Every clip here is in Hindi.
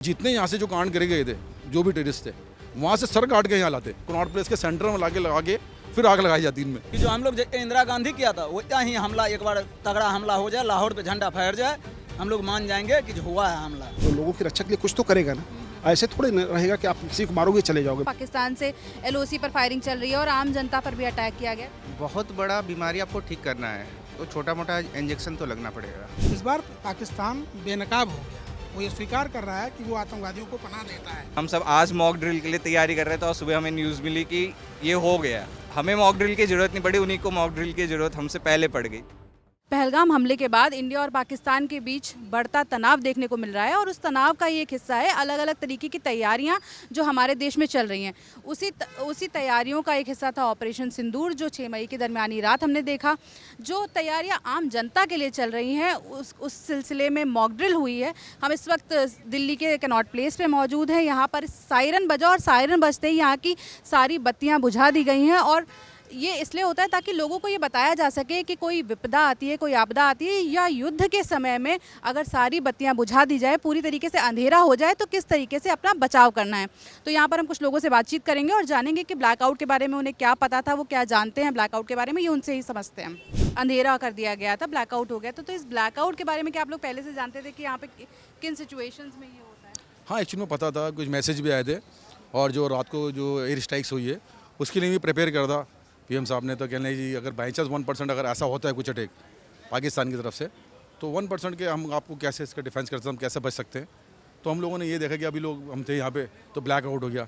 जितने यहाँ से जो कांड करे गए थे, जो भी टेररिस्ट थे, वहाँ से सर काट के यहाँ लाते, कनॉट प्लेस के सेंटर में लगा के फिर आग लगाई जाती इनमें। कि जो हम लोग इंदिरा गांधी किया था वैसा ही हमला, एक बार तगड़ा हमला हो जाए, लाहौर पे झंडा फहर जाए, हम लोग मान जाएंगे कि जो हुआ है हमला। तो लोगों की रक्षा के लिए कुछ तो करेगा ना, ऐसे थोड़े न रहेगा कि आप किसी को मारोगे चले जाओगे। पाकिस्तान से एलओसी पर फायरिंग चल रही है और आम जनता पर भी अटैक किया गया। बहुत बड़ा बीमारी आपको ठीक करना है तो छोटा मोटा इंजेक्शन तो लगना पड़ेगा। इस बार पाकिस्तान बेनकाब हो गया, वो ये स्वीकार कर रहा है कि वो आतंकवादियों को पनाह देता है। हम सब आज मॉक ड्रिल के लिए तैयारी कर रहे थे और सुबह हमें न्यूज़ मिली कि ये हो गया। हमें मॉक ड्रिल की ज़रूरत नहीं पड़ी, उन्हीं को मॉक ड्रिल की ज़रूरत हमसे पहले पड़ गई। पहलगाम हमले के बाद इंडिया और पाकिस्तान के बीच बढ़ता तनाव देखने को मिल रहा है और उस तनाव का ये एक हिस्सा है अलग अलग तरीके की तैयारियां जो हमारे देश में चल रही हैं। उसी तैयारियों का एक हिस्सा था ऑपरेशन सिंदूर, जो 6 मई की दरमियानी रात हमने देखा। जो तैयारियां आम जनता के लिए चल रही हैं उस सिलसिले में मॉक ड्रिल हुई है। हम इस वक्त दिल्ली के कनॉट प्लेस पे मौजूद हैं। यहाँ पर सायरन बजा और सायरन बजते ही यहाँ की सारी बत्तियाँ बुझा दी गई हैं और ये इसलिए होता है ताकि लोगों को ये बताया जा सके कि कोई विपदा आती है, कोई आपदा आती है या युद्ध के समय में अगर सारी बत्तियां बुझा दी जाए, पूरी तरीके से अंधेरा हो जाए तो किस तरीके से अपना बचाव करना है। तो यहाँ पर हम कुछ लोगों से बातचीत करेंगे और जानेंगे कि ब्लैकआउट के बारे में उन्हें क्या पता था, वो क्या जानते हैं ब्लैकआउट के बारे में, ये उनसे ही समझते हैं। अंधेरा कर दिया गया था, ब्लैकआउट हो गया तो इस ब्लैकआउट के बारे में क्या आप लोग पहले से जानते थे कि यहाँ पे किन सिचुएशंस में ये होता है? हाँ, एक्चुअली में पता था, कुछ मैसेज भी आए थे और जो रात को जो एयर स्ट्राइक्स हुई है उसके लिए भी प्रिपेयर कर था पीएम साहब ने। तो कहने जी अगर बाई चांस 1% अगर ऐसा होता है कुछ अटैक पाकिस्तान की तरफ से तो 1% के हम आपको कैसे इसका डिफेंस करते हैं, हम कैसे बच सकते हैं। तो हम लोगों ने ये देखा कि अभी लोग हम थे यहाँ पे तो ब्लैक आउट हो गया,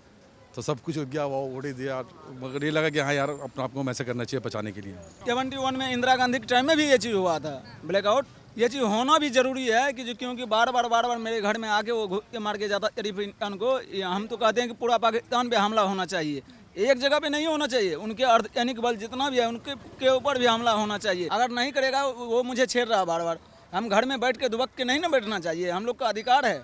तो सब कुछ हो गया, वो उड़ दिया। मगर ये लगा कि हाँ यार अपने आप को ऐसा करना चाहिए बचाने के लिए। 71 में इंदिरा गांधी के टाइम में भी ये चीज़ हुआ था, ब्लैकआउट। ये चीज़ होना भी ज़रूरी है कि जो क्योंकि बार बार मेरे घर में आके वो घुस के मार के जाता शरीफ को। हम तो कहते हैं कि पूरा पाकिस्तान पे हमला होना चाहिए, एक जगह पे नहीं होना चाहिए। उनके अर्धसैनिक बल जितना भी है उनके ऊपर भी हमला होना चाहिए। अगर नहीं करेगा वो मुझे छेड़ रहा बार बार। हम घर में बैठ के दुबक के नहीं ना बैठना चाहिए। हम लोग का अधिकार है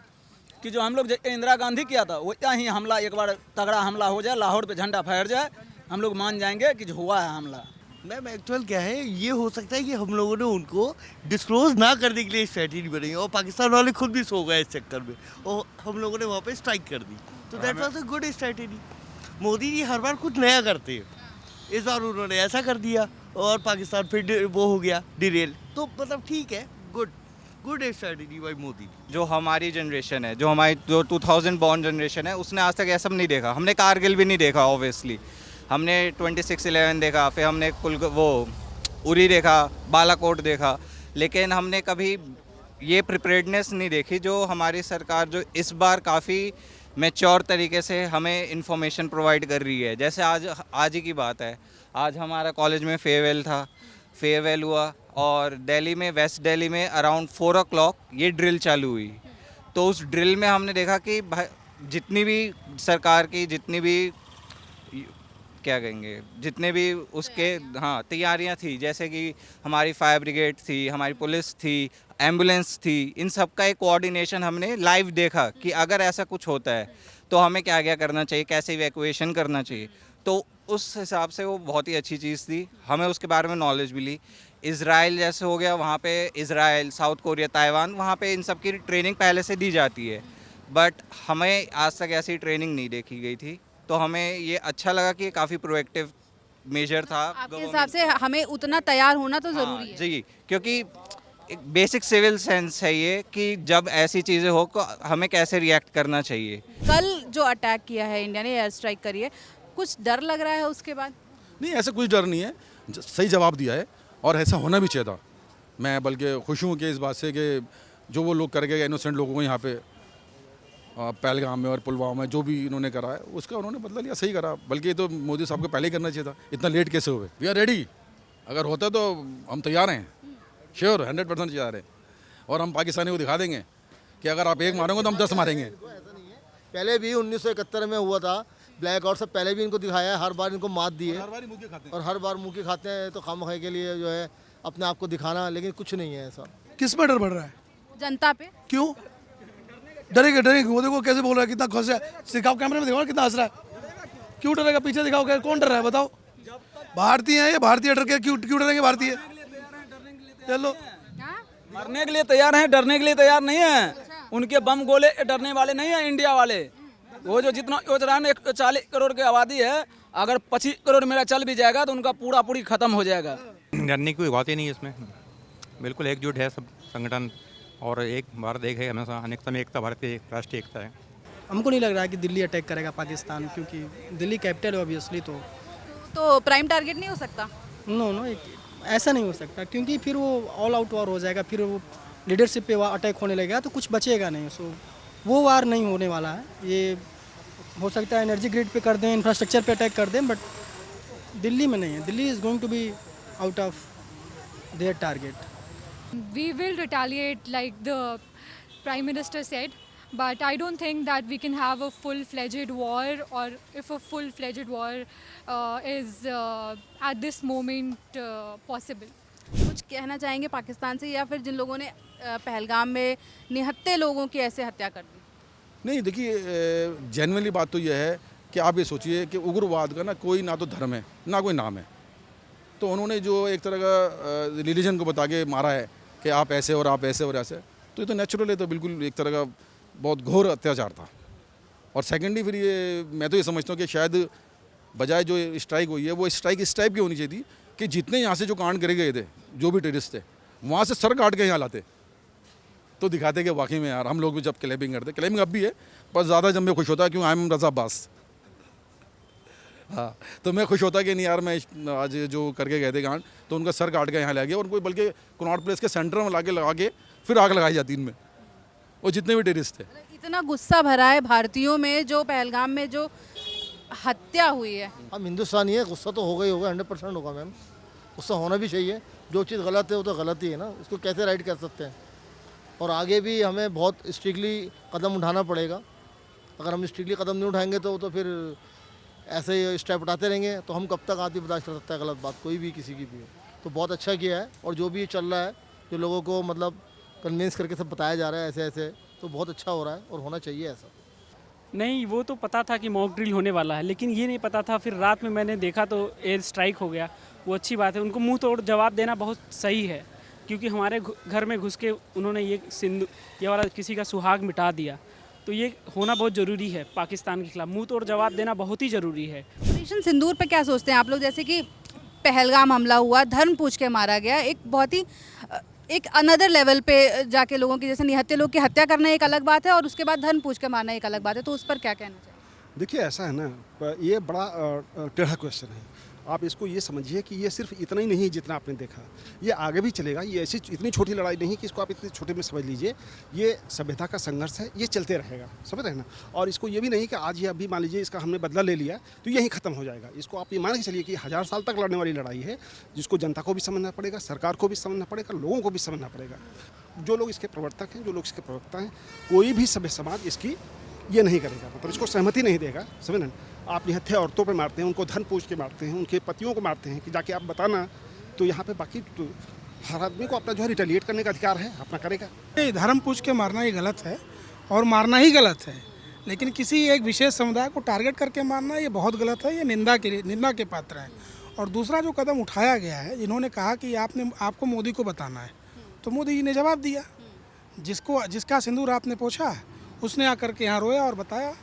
कि जो हम लोग इंदिरा गांधी किया था वैसा ही हमला, एक बार तगड़ा हमला हो जाए, लाहौर पे झंडा फहर जाए, हम लोग मान जाएंगे कि जो हुआ है हमला। मैम एक्चुअल क्या है, ये हो सकता है कि हम लोगों ने उनको डिस्क्लोज ना करने के लिए स्ट्रैटेजी बनाई और पाकिस्तान वाले खुद भी सो गए इस चक्कर में और हम लोगों ने वहाँ पे स्ट्राइक कर दी। तो that was a good strategy. Modi ji हर बार कुछ नया करते हैं, इस बार उन्होंने ऐसा कर दिया और पाकिस्तान फिर वो हो गया डिरेल। तो मतलब ठीक है, गुड स्ट्रैटेजी बाय मोदी। जो हमारी जनरेशन है, जो हमारी जो 2000 बॉर्न जनरेशन है, उसने आज तक ऐसा नहीं देखा। हमने कारगिल भी नहीं देखा ऑब्वियसली, हमने 26/11 देखा, फिर हमने वो उरी देखा, बालाकोट देखा, लेकिन हमने कभी ये प्रिपेयर्डनेस नहीं देखी जो हमारी सरकार जो इस बार काफ़ी मैच्योर तरीके से हमें इंफॉर्मेशन प्रोवाइड कर रही है। जैसे आज ही की बात है, आज हमारा कॉलेज में फेयरवेल हुआ और दिल्ली में, वेस्ट दिल्ली में अराउंड 4 o'clock ये ड्रिल चालू हुई। तो उस ड्रिल में हमने देखा कि जितनी भी सरकार की जितनी भी क्या कहेंगे, जितने भी उसके हाँ तैयारियां थी, जैसे कि हमारी फायर ब्रिगेड थी, हमारी पुलिस थी, एम्बुलेंस थी, इन सब का एक कोऑर्डिनेशन हमने लाइव देखा कि अगर ऐसा कुछ होता है तो हमें क्या क्या करना चाहिए, कैसे इवैक्यूएशन करना चाहिए। तो उस हिसाब से वो बहुत ही अच्छी चीज़ थी, हमें उसके बारे में नॉलेज मिली। इज़राइल जैसे हो गया, वहाँ पे इज़राइल, साउथ कोरिया, ताइवान, वहाँ पे इन सब की ट्रेनिंग पहले से दी जाती है, बट हमें आज तक ऐसी ट्रेनिंग नहीं देखी गई थी। तो हमें ये अच्छा लगा कि काफ़ी प्रोएक्टिव मेजर था। आपके हिसाब से हमें उतना तैयार होना तो ज़रूरी है। जी, क्योंकि एक बेसिक सिविल सेंस है ये कि जब ऐसी चीज़ें हो तो हमें कैसे रिएक्ट करना चाहिए। कल जो अटैक किया है इंडिया ने, एयर स्ट्राइक करी है, कुछ डर लग रहा है उसके बाद? नहीं, ऐसा कुछ डर नहीं है, सही जवाब दिया है और ऐसा होना भी चाहिए था। मैं बल्कि खुश हूँ कि इस बात से कि जो वो लोग कर गए इनोसेंट लोगों को यहाँ पे पहलगाम में और पुलवामा में जो भी इन्होंने करा है उसका उन्होंने बदला लिया, सही करा। बल्कि तो मोदी साहब को पहले ही करना चाहिए था, इतना लेट कैसे हुए। वी आर रेडी, अगर होता तो हम तैयार हैं, श्योर 100% तैयार हैं। और हम पाकिस्तानी को दिखा देंगे कि अगर आप एक मारोगे तो हम 10 मारेंगे। पहले भी 1971 में हुआ था ब्लैकआउट, से पहले भी इनको दिखाया है, हर बार इनको मात दी है और हर बार मुँह की खाते हैं। तो खामोखी के लिए जो है अपने आप को दिखाना, लेकिन कुछ नहीं है ऐसा। किस पर डर बढ़ रहा है? जनता पे। क्यों डरेगा? वो देखो कैसे बोल रहा है, कितना खुश है। दिखाओ कैमरे में, दिखाओ कितना हंस रहा है। क्यों डरेगा? पीछे दिखाओ, कौन डर रहा है बताओ? भारतीय है ये, भारतीय डर के क्यों डरेंगे भारतीय? चलो मरने के लिए तैयार हैं, डरने के लिए तैयार नहीं है। उनके बम गोले डरने वाले नहीं है इंडिया वाले। वो जो जितना योजना 140 करोड़ की आबादी है, अगर 25 करोड़ मेरा चल भी जाएगा तो उनका पूरा पूरी खत्म हो जाएगा। डरने की कोई बात ही नहीं है इसमें, बिल्कुल एकजुट है सब संगठन, और एक भारत एक है, हमेशा अनेकता में एकता, भारत की राष्ट्रीय एकता है। हमको नहीं लग रहा है कि दिल्ली अटैक करेगा पाकिस्तान, क्योंकि दिल्ली कैपिटल है ऑब्वियसली। तो प्राइम टारगेट नहीं हो सकता? नो, ऐसा नहीं हो सकता, क्योंकि फिर वो ऑल आउट वार हो जाएगा, फिर वो लीडरशिप पे अटैक होने लगेगा तो कुछ बचेगा नहीं। सो वो वार नहीं होने वाला है। ये हो सकता है एनर्जी ग्रिड पे कर दें, इंफ्रास्ट्रक्चर पे अटैक कर दें, बट दिल्ली में नहीं है। Delhi is going to be out of their target. We will retaliate like the Prime Minister said, but I don't think that we can have a full-fledged war, or if a full-fledged war is at this moment possible. कुछ कहना चाहेंगे पाकिस्तान से, या फिर जिन लोगों ने पहलगाम में निहत्थे लोगों की ऐसे हत्या कर दी? नहीं, देखिए जेन्युइनली बात तो यह है कि आप ये सोचिए कि उग्रवाद का ना तो धर्म है ना कोई नाम है। तो उन्होंने जो एक तरह का रिलीजन को बता के मारा है कि आप ऐसे और आप ऐसे और ऐसे, तो ये तो नेचुरल है, तो बिल्कुल एक तरह का बहुत घोर अत्याचार था। और सेकेंडली फिर ये मैं तो ये समझता हूँ कि शायद बजाय जो स्ट्राइक हुई है वो स्ट्राइक इस टाइप की होनी चाहिए थी कि जितने यहाँ से जो कांड करे गए थे, जो भी टेररिस्ट थे, वहाँ से सर काट के यहाँ लाते तो दिखाते कि वाकई में यार हम लोग भी जब क्लेमिंग करते, क्लेमिंग अब भी है, पर ज़्यादा जब मैं खुश होता क्यों, आई एम रज़ा अब्बास। हाँ, तो मैं खुश होता कि नहीं यार, मैं आज जो करके गए थे कांड, तो उनका सर काट के यहाँ ला गया, उनको बल्कि कनॉट प्लेस के सेंटर में लगा के फिर आग लगाई जाती इनमें, वो जितने भी टेररिस्ट थे। इतना गुस्सा भरा है भारतीयों में जो पहलगाम में जो हत्या हुई है। हम हिंदुस्तानी है, गुस्सा तो होगा ही होगा, 100% होगा मैम। गुस्सा होना भी चाहिए, जो चीज़ गलत है वो तो गलत ही है ना, उसको कैसे राइट कर सकते हैं। और आगे भी हमें बहुत स्ट्रिक्टली कदम उठाना पड़ेगा। अगर हम स्ट्रिक्टली कदम नहीं उठाएंगे तो फिर ऐसे ही स्टेप उठाते रहेंगे तो हम कब तक आदमी बर्दाश्त कर सकता है गलत बात, कोई भी किसी की भी। तो बहुत अच्छा किया है, और जो भी चल रहा है, जो लोगों को मतलब कन्विंस करके सब बताया जा रहा है ऐसे ऐसे, तो बहुत अच्छा हो रहा है और होना चाहिए ऐसा। नहीं, वो तो पता था कि मॉक ड्रिल होने वाला है, लेकिन ये नहीं पता था। फिर रात में मैंने देखा तो एयर स्ट्राइक हो गया। वो अच्छी बात है, उनको मुंह तोड़ जवाब देना बहुत सही है, क्योंकि हमारे घर में घुस के उन्होंने ये वाला किसी का सुहाग मिटा दिया। तो ये होना बहुत ज़रूरी है, पाकिस्तान के खिलाफ मुंह तोड़ जवाब देना बहुत ही ज़रूरी है। ऑपरेशन सिंदूर पे क्या सोचते हैं आप लोग? जैसे कि पहलगाम हमला हुआ, धर्म पूछ के मारा गया, एक बहुत ही एक अनदर लेवल पे जाके लोगों की, जैसे निहत्थे लोग की हत्या करना एक अलग बात है, और उसके बाद धर्म पूछ के मारना एक अलग बात है। तो उस पर क्या कहना चाहिए? देखिए ऐसा है ना, ये बड़ा टेढ़ा क्वेश्चन है। आप इसको ये समझिए कि ये सिर्फ इतना ही नहीं जितना आपने देखा, ये आगे भी चलेगा। ये ऐसी इतनी छोटी लड़ाई नहीं कि इसको आप इतने छोटे में समझ लीजिए। ये सभ्यता का संघर्ष है, ये चलते रहेगा, समझ रहे हैं ना। और इसको ये भी नहीं कि आज ये अभी मान लीजिए इसका हमने बदला ले लिया तो यही खत्म हो जाएगा। इसको आप ये मान के चलिए कि 1000 साल तक लड़ने वाली लड़ाई है, जिसको जनता को भी समझना पड़ेगा, सरकार को भी समझना पड़ेगा, लोगों को भी समझना पड़ेगा। जो लोग इसके प्रवर्तक हैं, जो लोग इसके प्रवक्ता हैं, कोई भी सभ्य समाज इसकी ये नहीं करेगा, मतलब इसको सहमति नहीं देगा, समझ ना। आप निहत्थे औरतों पे मारते हैं, उनको धन पूछ के मारते हैं, उनके पतियों को मारते हैं कि जाके आप बताना, तो यहाँ पे बाकी तो हर आदमी को अपना जो है रिटेलिएट करने का अधिकार है, अपना करेगा। धर्म पूछ के मारना ये गलत है, और मारना ही गलत है, लेकिन किसी एक विशेष समुदाय को टारगेट करके मारना ये बहुत गलत है, ये निंदा के पात्र है। और दूसरा जो कदम उठाया गया है, जिन्होंने कहा कि आपको मोदी को बताना है, तो मोदी जी ने जवाब दिया। जिसका सिंदूर आपने पूछा, उसने आकर के यहाँ रोया और बताया,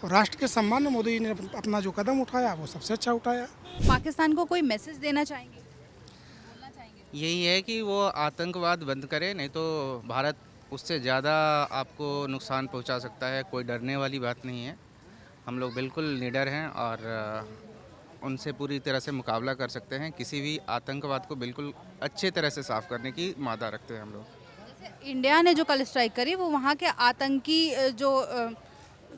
और राष्ट्र के सम्मान में मोदी जी ने अपना जो कदम उठाया वो सबसे अच्छा उठाया। पाकिस्तान को कोई मैसेज देना चाहेंगे, बोलना चाहेंगे? यही है कि वो आतंकवाद बंद करे, नहीं तो भारत उससे ज़्यादा आपको नुकसान पहुंचा सकता है। कोई डरने वाली बात नहीं है, हम लोग बिल्कुल निडर हैं और उनसे पूरी तरह से मुकाबला कर सकते हैं। किसी भी आतंकवाद को बिल्कुल अच्छे तरह से साफ़ करने की मादा रखते हैं हम लोग। इंडिया ने जो कल स्ट्राइक करी वो वहाँ के आतंकी जो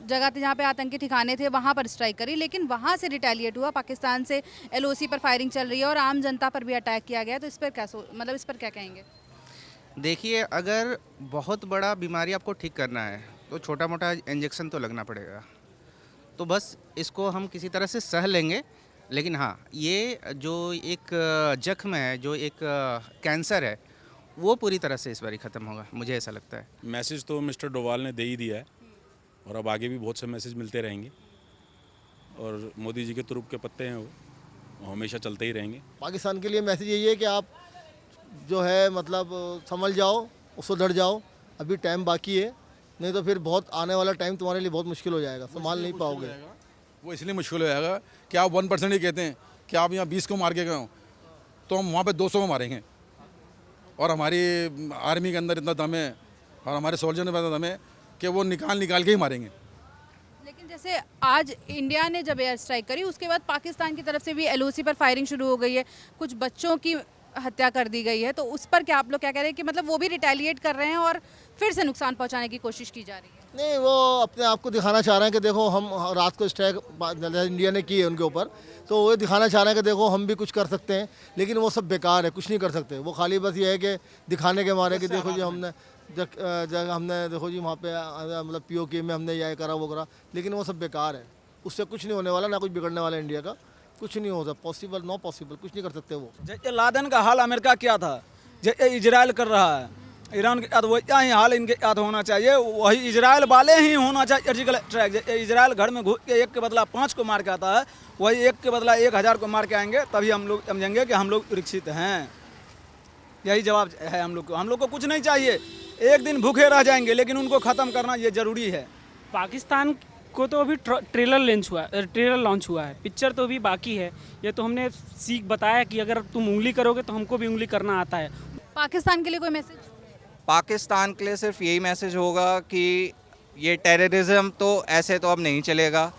जगह थी, जहाँ पे आतंकी ठिकाने थे, वहाँ पर स्ट्राइक करी, लेकिन वहाँ से रिटेलिएट हुआ। पाकिस्तान से LOC पर फायरिंग चल रही है और आम जनता पर भी अटैक किया गया। तो इस पर क्या इस पर क्या कहेंगे? देखिए, अगर बहुत बड़ा बीमारी आपको ठीक करना है तो छोटा मोटा इंजेक्शन तो लगना पड़ेगा, तो बस इसको हम किसी तरह से सह लेंगे। लेकिन हाँ, ये जो एक जख्म है, जो एक कैंसर है, वो पूरी तरह से इस बार ख़त्म होगा, मुझे ऐसा लगता है। मैसेज तो मिस्टर डोवाल ने दे ही दिया है, और अब आगे भी बहुत से मैसेज मिलते रहेंगे, और मोदी जी के तुरुप के पत्ते हैं वो हमेशा चलते ही रहेंगे। पाकिस्तान के लिए मैसेज यही है कि आप जो है मतलब संभल जाओ, सुधर जाओ, अभी टाइम बाकी है। नहीं तो फिर बहुत आने वाला टाइम तुम्हारे लिए बहुत मुश्किल हो जाएगा, संभाल नहीं पाओगे। वो इसलिए मुश्किल हो जाएगा कि आप 1% ही कहते हैं कि आप यहाँ 20 को मार के गए हो, तो हम वहाँ पे 200 को मारेंगे। और हमारी आर्मी के अंदर इतना दम है और हमारे सोल्जर में इतना दम है कि वो निकाल के ही मारेंगे। लेकिन जैसे आज इंडिया ने जब एयर स्ट्राइक करी, उसके बाद पाकिस्तान की तरफ से भी LOC पर फायरिंग शुरू हो गई है, कुछ बच्चों की हत्या कर दी गई है, तो उस पर क्या आप लोग क्या कह रहे हैं कि मतलब वो भी रिटेलिएट कर रहे हैं और फिर से नुकसान पहुंचाने की कोशिश की जा रही है? नहीं, वो अपने आप को दिखाना चाह रहे हैं कि देखो हम रात को स्ट्राइक इंडिया ने की है उनके ऊपर, तो वो दिखाना चाह रहे हैं कि देखो हम भी कुछ कर सकते हैं, लेकिन वो सब बेकार है, कुछ नहीं कर सकते। वो खाली बस ये है कि दिखाने के मारे कि देखो जी हमने देखो जी वहाँ पे मतलब POK में हमने यह करा वो करा, लेकिन वो सब बेकार है। उससे कुछ नहीं होने वाला, ना कुछ बिगड़ने वाला इंडिया का, कुछ नहीं हो सकता, पॉसिबल नो पॉसिबल, कुछ नहीं कर सकते वो। जैसे लादेन का हाल अमेरिका क्या था, जैसे इजराइल कर रहा है, ईरान के साथ वैसा ही हाल इनके साथ होना चाहिए। वही इजराइल वाले ही होना चाहिए सर्जिकल स्ट्राइक। इजराइल घर में घुस के 1 के बदला 5 को मार के आता है, वही 1 के बदला 1000 को मार के आएंगे, तभी हम लोग समझेंगे कि हम लोग सुरक्षित हैं। यही जवाब है हम लोग को कुछ नहीं चाहिए। एक दिन भूखे रह जाएंगे, लेकिन उनको ख़त्म करना ये ज़रूरी है। पाकिस्तान को तो अभी ट्रेलर लॉन्च हुआ है, पिक्चर तो अभी बाकी है। ये तो हमने सीख बताया कि अगर तुम उंगली करोगे तो हमको भी उंगली करना आता है। पाकिस्तान के लिए कोई मैसेज? पाकिस्तान के लिए सिर्फ यही मैसेज होगा कि ये टेररिज्म तो ऐसे तो अब नहीं चलेगा।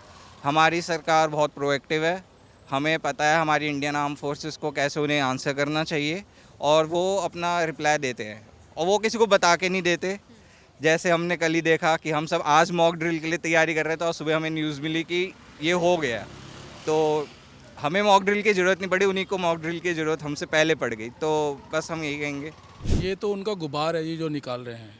हमारी सरकार बहुत प्रोएक्टिव है, हमें पता है हमारी इंडियन आर्म फोर्सेस को कैसे उन्हें आंसर करना चाहिए, और वो अपना रिप्लाई देते हैं और वो किसी को बता के नहीं देते। जैसे हमने कल ही देखा कि हम सब आज मॉक ड्रिल के लिए तैयारी कर रहे थे और सुबह हमें न्यूज़ मिली कि ये हो गया, तो हमें मॉक ड्रिल की ज़रूरत नहीं पड़ी, उन्हीं को मॉक ड्रिल की ज़रूरत हमसे पहले पड़ गई। तो बस हम यही कहेंगे, ये तो उनका गुबार है, ये जो निकाल रहे हैं।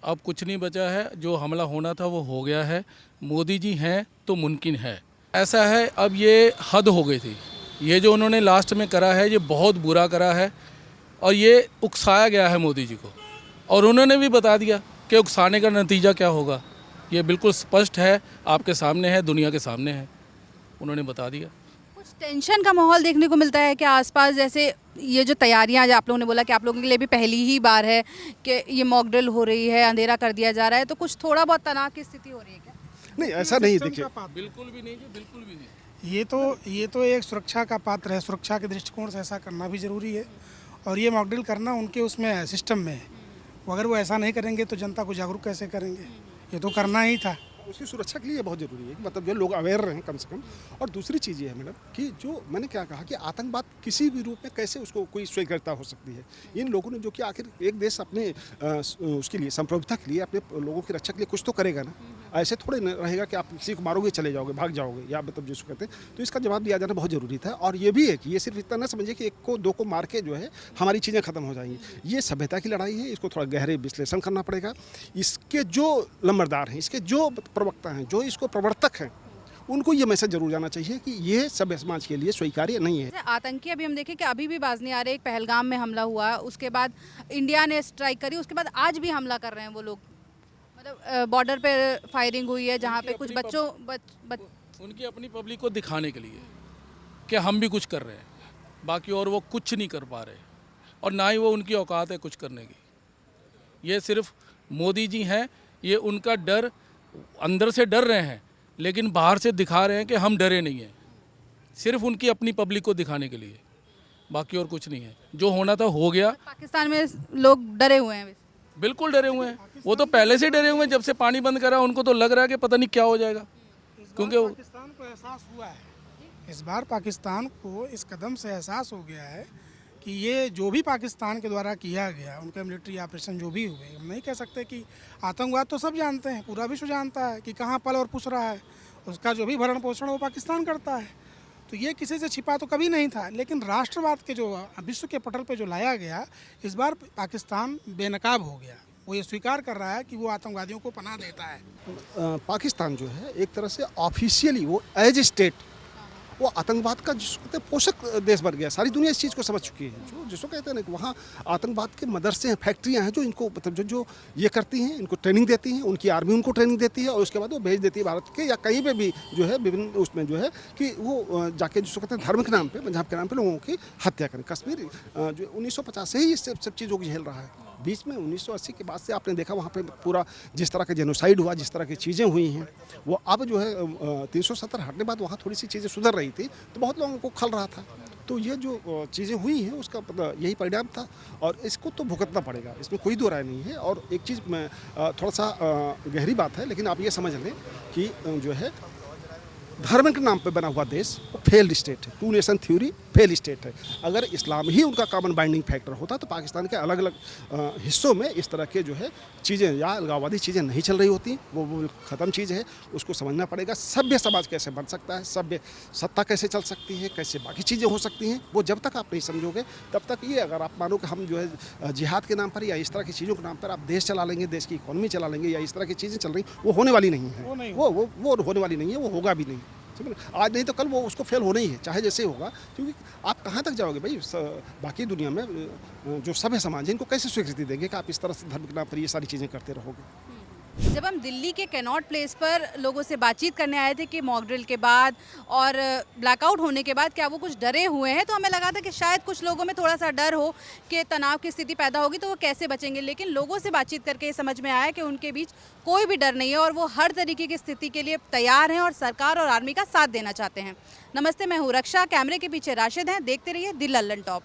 अब कुछ नहीं बचा है, जो हमला होना था वो हो गया है। मोदी जी हैं तो मुमकिन है। ऐसा है, अब ये हद हो गई थी। ये जो उन्होंने लास्ट में करा है ये बहुत बुरा करा है, और ये उकसाया गया है मोदी जी को, और उन्होंने भी बता दिया कि उकसाने का नतीजा क्या होगा। ये बिल्कुल स्पष्ट है, आपके सामने है, दुनिया के सामने है, उन्होंने बता दिया। कुछ टेंशन का माहौल देखने को मिलता है कि आसपास, जैसे ये जो तैयारियां आप लोगों ने बोला कि आप लोगों के लिए भी पहली ही बार है कि ये मॉक ड्रिल हो रही है, अंधेरा कर दिया जा रहा है, तो कुछ थोड़ा बहुत तनाव की स्थिति हो रही है क्या? नहीं, ऐसा नहीं। देखिए, बिल्कुल भी नहीं, बिल्कुल भी नहीं। ये तो एक सुरक्षा का पात्र है, सुरक्षा के दृष्टिकोण से ऐसा करना भी ज़रूरी है, और ये मॉक ड्रिल करना उनके उसमें है, सिस्टम में है। अगर वो ऐसा नहीं करेंगे तो जनता को जागरूक कैसे करेंगे? ये तो करना ही था। उसकी सुरक्षा के लिए बहुत ज़रूरी है कि मतलब जो लोग अवेयर रहें कम से कम। और दूसरी चीज़ ये है मैडम कि जो मैंने क्या कहा कि आतंकवाद किसी भी रूप में कैसे उसको कोई स्वीकार्यता हो सकती है। इन लोगों ने जो कि आखिर एक देश अपने उसके लिए संप्रभुता के लिए, अपने लोगों की रक्षा के लिए कुछ तो करेगा ना। ऐसे थोड़े न रहेगा कि आप किसी को मारोगे चले जाओगे, भाग जाओगे, या मतलब जिसको कहते हैं। तो इसका जवाब दिया जाना बहुत ज़रूरी था। और ये भी है कि ये सिर्फ इतना ना समझिए कि 1 को 2 को मार के जो है हमारी चीज़ें ख़त्म हो जाएंगी। ये सभ्यता की लड़ाई है, इसको थोड़ा गहरे विश्लेषण करना पड़ेगा। इसके जो लंबरदार हैं, इसके जो प्रवक्ता हैं, जो इसको प्रवर्तक हैं, उनको ये मैसेज जरूर जाना चाहिए कि ये सभ्य समाज के लिए स्वीकार्य नहीं है। आतंकी अभी हम देखें कि अभी भी बाज नहीं आ रहे। एक पहलगाम में हमला हुआ, उसके बाद इंडिया ने स्ट्राइक करी, उसके बाद आज भी हमला कर रहे हैं वो लोग। मतलब बॉर्डर पे फायरिंग हुई है जहाँ पे कुछ बच्चों उनकी अपनी पब्लिक को दिखाने के लिए कि हम भी कुछ कर रहे हैं, बाकी और वो कुछ नहीं कर पा रहे, और ना ही वो उनकी औकात है कुछ करने की। ये सिर्फ मोदी जी हैं, ये उनका डर, अंदर से डर रहे हैं लेकिन बाहर से दिखा रहे हैं कि हम डरे नहीं हैं, सिर्फ उनकी अपनी पब्लिक को दिखाने के लिए, बाकी और कुछ नहीं है। जो होना था हो गया। पाकिस्तान में लोग डरे हुए हैं, बिल्कुल डरे हुए हैं। वो तो पहले से डरे हुए हैं, जब से पानी बंद करा उनको तो लग रहा है कि पता नहीं क्या हो जाएगा, क्योंकि पाकिस्तान को एहसास हुआ है। इस बार पाकिस्तान को इस कदम से एहसास हो गया है कि ये जो भी पाकिस्तान के द्वारा किया गया, उनके मिलिट्री ऑपरेशन जो भी हुए, हम नहीं कह सकते कि आतंकवाद तो सब जानते हैं, पूरा विश्व जानता है कि कहाँ पल और पुस रहा है, उसका जो भी भरण पोषण वो पाकिस्तान करता है। तो ये किसी से छिपा तो कभी नहीं था, लेकिन राष्ट्रवाद के जो विश्व के पटल पे जो लाया गया, इस बार पाकिस्तान बेनकाब हो गया। वो ये स्वीकार कर रहा है कि वो आतंकवादियों को पनाह देता है। पाकिस्तान जो है एक तरह से ऑफिशियली वो एज स्टेट वो आतंकवाद का जिसको कहते हैं पोषक देश बन गया। सारी दुनिया इस चीज़ को समझ चुकी है। जो जिसको कहते हैं ना कि वहाँ आतंकवाद के मदरसे हैं, फैक्ट्रियाँ हैं जो इनको मतलब जो ये करती हैं, इनको ट्रेनिंग देती हैं, उनकी आर्मी उनको ट्रेनिंग देती है, और उसके बाद वो भेज देती है भारत के या कहीं पे भी जो है विभिन्न उसमें जो है कि वो जाके जिसको कहते हैं धर्म के नाम पे, मजहब के नाम पे लोगों की हत्या करें। कश्मीर जो 1950 से ही इस सब चीज़ों की झेल रहा है। बीच में 1980 के बाद से आपने देखा वहाँ पे पूरा जिस तरह का जेनोसाइड हुआ, जिस तरह की चीज़ें हुई हैं, वो अब जो है 370 हटने बाद वहाँ थोड़ी सी चीज़ें सुधर रही थी, तो बहुत लोगों को खल रहा था। तो ये जो चीज़ें हुई हैं उसका यही परिणाम था और इसको तो भुगतना पड़ेगा, इसमें कोई दो राय नहीं है। और एक चीज़ में थोड़ा सा गहरी बात है, लेकिन आप ये समझ लें कि जो है धर्म के नाम पे बना हुआ देश वो फेल्ड स्टेट है, two nation theory fail state है। अगर इस्लाम ही उनका कॉमन बाइंडिंग फैक्टर होता तो पाकिस्तान के अलग अलग हिस्सों में इस तरह के जो है चीज़ें या अलगाववादी चीज़ें नहीं चल रही होती। वो ख़त्म चीज़ है, उसको समझना पड़ेगा। सभ्य समाज कैसे बन सकता है, सभ्य सत्ता कैसे चल सकती है, कैसे बाकी चीज़ें हो सकती हैं, वो जब तक आप नहीं समझोगे तब तक ये अगर आप मानो कि हम जो है जिहाद के नाम पर या इस तरह की चीज़ों के नाम पर आप देश चला लेंगे, देश की इकॉनमी चला लेंगे या इस तरह की चीज़ें चल रही, वो होने वाली नहीं है। वो होने वाली नहीं है, वो होगा भी नहीं। आज नहीं तो कल वो उसको फेल होना ही है, चाहे जैसे होगा। क्योंकि आप कहाँ तक जाओगे भाई, बाकी दुनिया में जो सभ्य समाज है इनको कैसे स्वीकृति देंगे कि आप इस तरह से धर्म के नाम पर ये सारी चीज़ें करते रहोगे। जब हम दिल्ली के कैनॉट प्लेस पर लोगों से बातचीत करने आए थे कि मॉक ड्रिल के बाद और ब्लैकआउट होने के बाद क्या वो कुछ डरे हुए हैं, तो हमें लगा था कि शायद कुछ लोगों में थोड़ा सा डर हो कि तनाव की स्थिति पैदा होगी तो वो कैसे बचेंगे। लेकिन लोगों से बातचीत करके समझ में आया कि उनके बीच कोई भी डर नहीं है और वो हर तरीके की स्थिति के लिए तैयार हैं और सरकार और आर्मी का साथ देना चाहते हैं। नमस्ते, मैं हूँ रक्षा, कैमरे के पीछे राशिद हैं। देखते रहिए द लल्लन टॉप।